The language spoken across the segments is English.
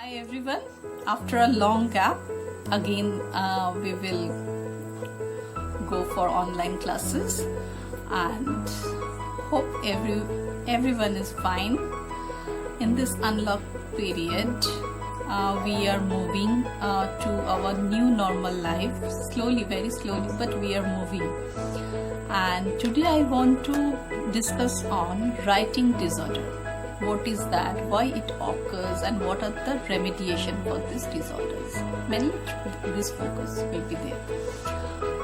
Hi everyone, after a long gap again we will go for online classes and hope everyone is fine. In this unlocked period we are moving to our new normal life, slowly, very slowly, but we are moving. And today I want to discuss on writing disorder. What is that, why it occurs, and what are the remediation for these disorders. Mainly this focus will be there.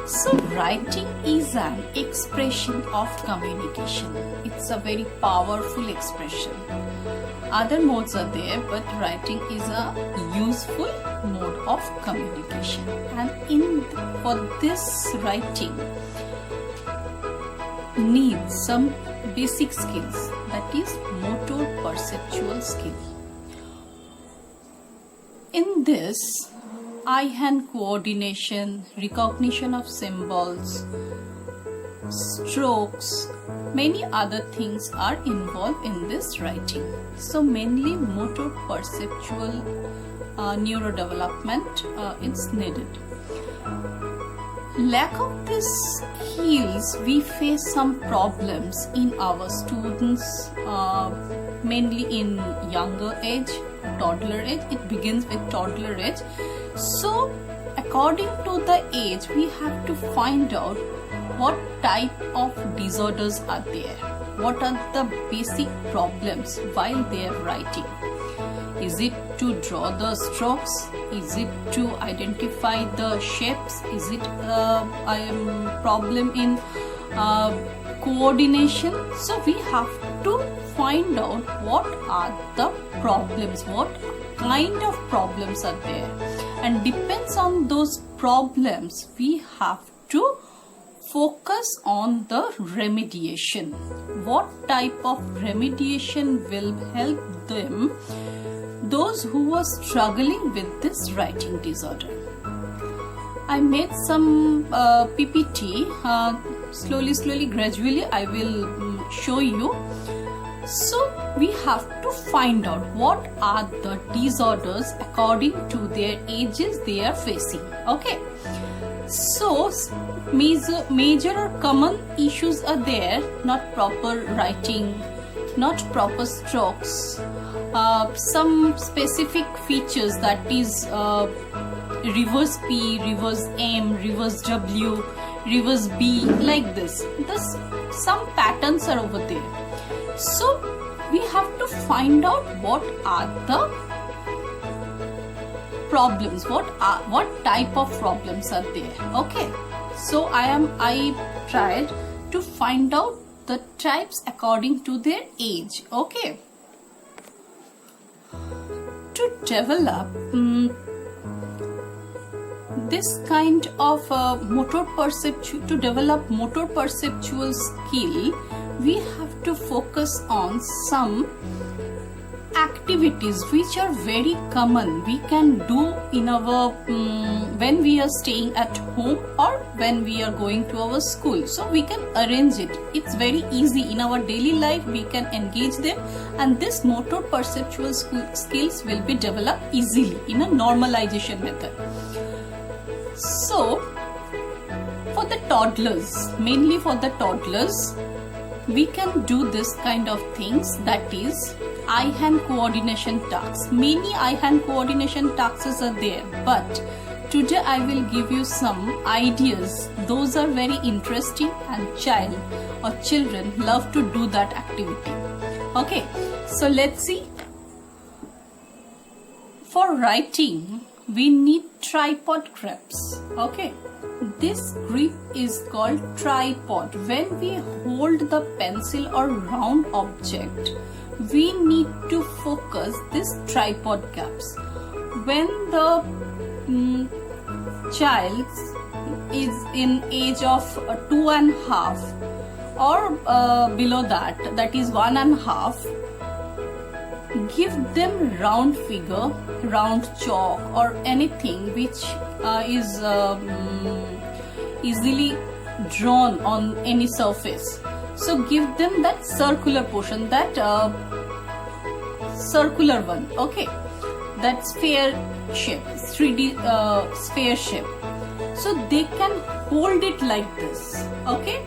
So writing is an expression of communication. It's a very powerful expression. Other modes are there, but writing is a useful mode of communication. And for this, writing needs some basic skills, that is motor perceptual skill. In this, eye-hand coordination, recognition of symbols, strokes, many other things are involved in this writing. So mainly motor perceptual neurodevelopment is needed. Lack of these skills, we face some problems in our students, mainly in younger age, toddler age. It begins with toddler age. So according to the age, we have to find out what type of disorders are there, what are the basic problems while they are writing. Is it to draw the strokes? Is it to identify the shapes? Is it a problem in coordination? So we have to find out what are the problems, what kind of problems are there, and depends on those problems we have to focus on the remediation. What type of remediation will help them, those who are struggling with this writing disorder? I made some PPT, slowly, gradually I will show you. So we have to find out what are the disorders according to their ages they are facing. Okay. So major or common issues are there: not proper writing, not proper strokes, some specific features, that is reverse P, reverse M, reverse W, reverse B, like this. Some patterns are over there. So we have to find out what are the problems, what type of problems are there. Okay, so I tried to find out the types according to their age. Okay, to develop this kind of motor perceptual skill, we have to focus on some activities which are very common we can do in our when we are staying at home or when we are going to our school. So we can arrange it. It's very easy in our daily life. We can engage them, and this motor perceptual skills will be developed easily in a normalization method. So for the toddlers, mainly for the toddlers, we can do this kind of things, that is eye-hand coordination tasks. Many eye-hand coordination tasks are there, but today I will give you some ideas. Those are very interesting, and children love to do that activity. Okay, so let's see. For writing, we need tripod grips. Okay, this grip is called tripod. When we hold the pencil or round object, we need to focus this tripod gaps. When the child is in age of 2.5 or below that, that is 1.5, give them round figure, round chalk, or anything which is easily drawn on any surface. So give them that circular portion, that circular one. Okay, that sphere shape, 3D sphere shape. So they can hold it like this, okay?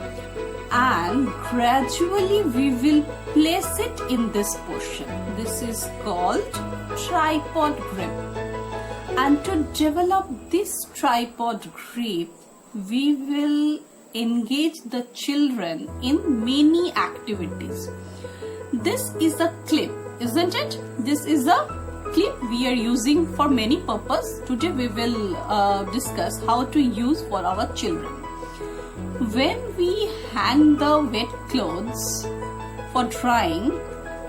And gradually we will place it in this position. This is called tripod grip. And to develop this tripod grip, we will engage the children in many activities. This is a clip, isn't it? This is a clip we are using for many purposes. Today we will discuss how to use for our children. When we hang the wet clothes for drying,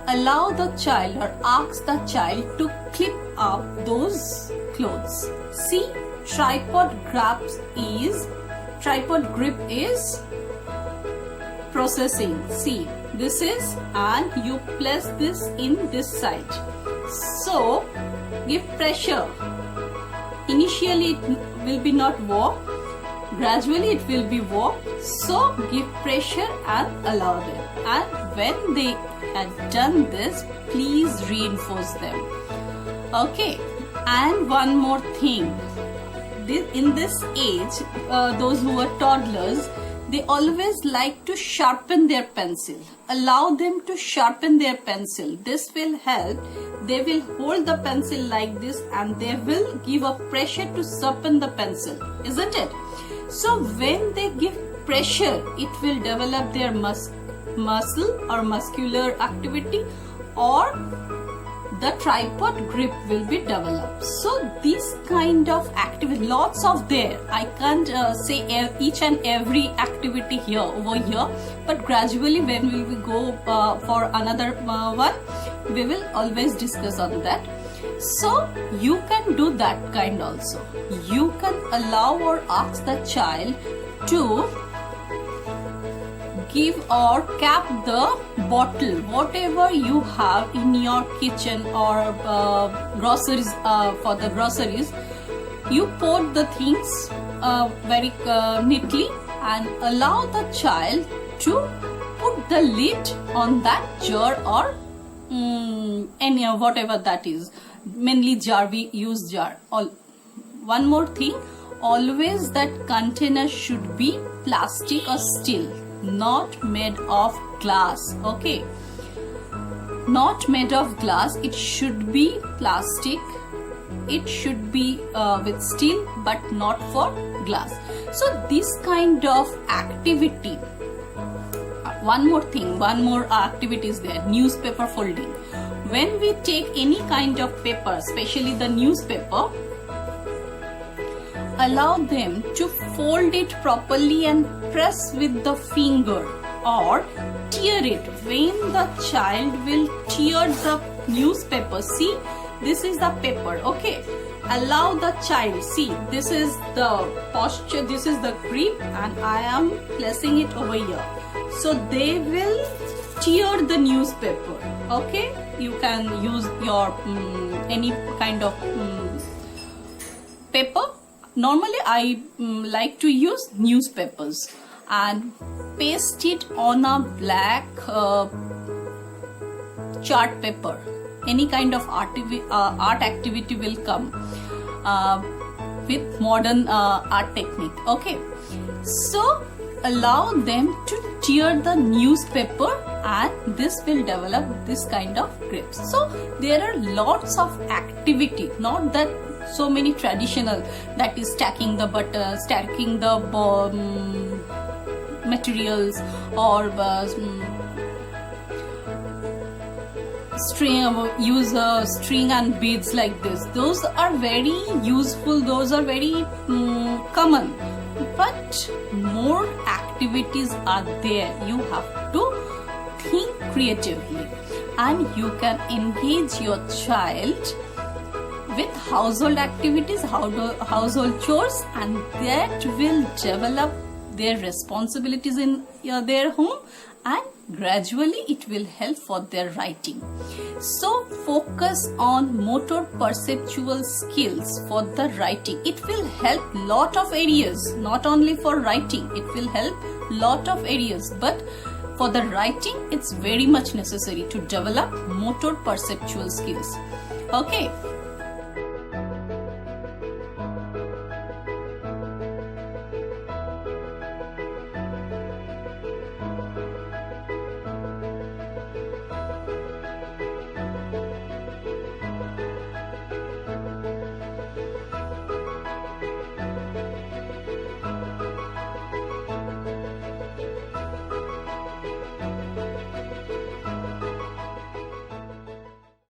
allow the child or ask the child to clip up those clothes. See, tripod grip is processing. See, this is, and you place this in this side. So give pressure. Initially it will be not warm, gradually it will be warm. So give pressure and allow them. And when they have done this, please reinforce them. Okay. And one more thing. In this age, those who are toddlers, they always like to sharpen their pencil. Allow them to sharpen their pencil. This will help. They will hold the pencil like this and they will give a pressure to sharpen the pencil, isn't it? So when they give pressure, it will develop their muscle or muscular activity, or the tripod grip will be developed. So this kind of activity, lots of there. I can't say each and every activity here over here, but gradually when we will go for another one, we will always discuss on that. So you can do that kind also. You can allow or ask the child to give or cap the bottle, whatever you have in your kitchen or groceries, for the groceries. You pour the things very neatly and allow the child to put the lid on that jar or any whatever that is. Mainly jar, we use jar. One more thing, always that container should be plastic or steel, not made of glass. Okay, not made of glass. It should be plastic. It should be with steel, but not for glass. So this kind of activity. One more thing, one more activity is there, newspaper folding. When we take any kind of paper, especially the newspaper, allow them to fold it properly and press with the finger or tear it. When the child will tear the newspaper, see, this is the paper, okay? Allow the child, see, this is the posture, this is the grip, and I am placing it over here. So they will tear the newspaper, okay? You can use your any kind of paper. Normally I like to use newspapers and paste it on a black chart paper. Any kind of art activity will come with modern art technique, okay? So allow them to tear the newspaper and this will develop this kind of grips. So there are lots of activity, not that so many traditional, that is stacking the butter, stacking the materials, or use a string and beads like this. Those are very useful, those are very common, but more activities are there. You have to think creatively and you can engage your child with household activities, household chores, and that will develop their responsibilities in their home, and gradually it will help for their writing. So focus on motor perceptual skills for the writing. It will help lot of areas, not only for writing, it will help lot of areas, but for the writing it's very much necessary to develop motor perceptual skills. Okay.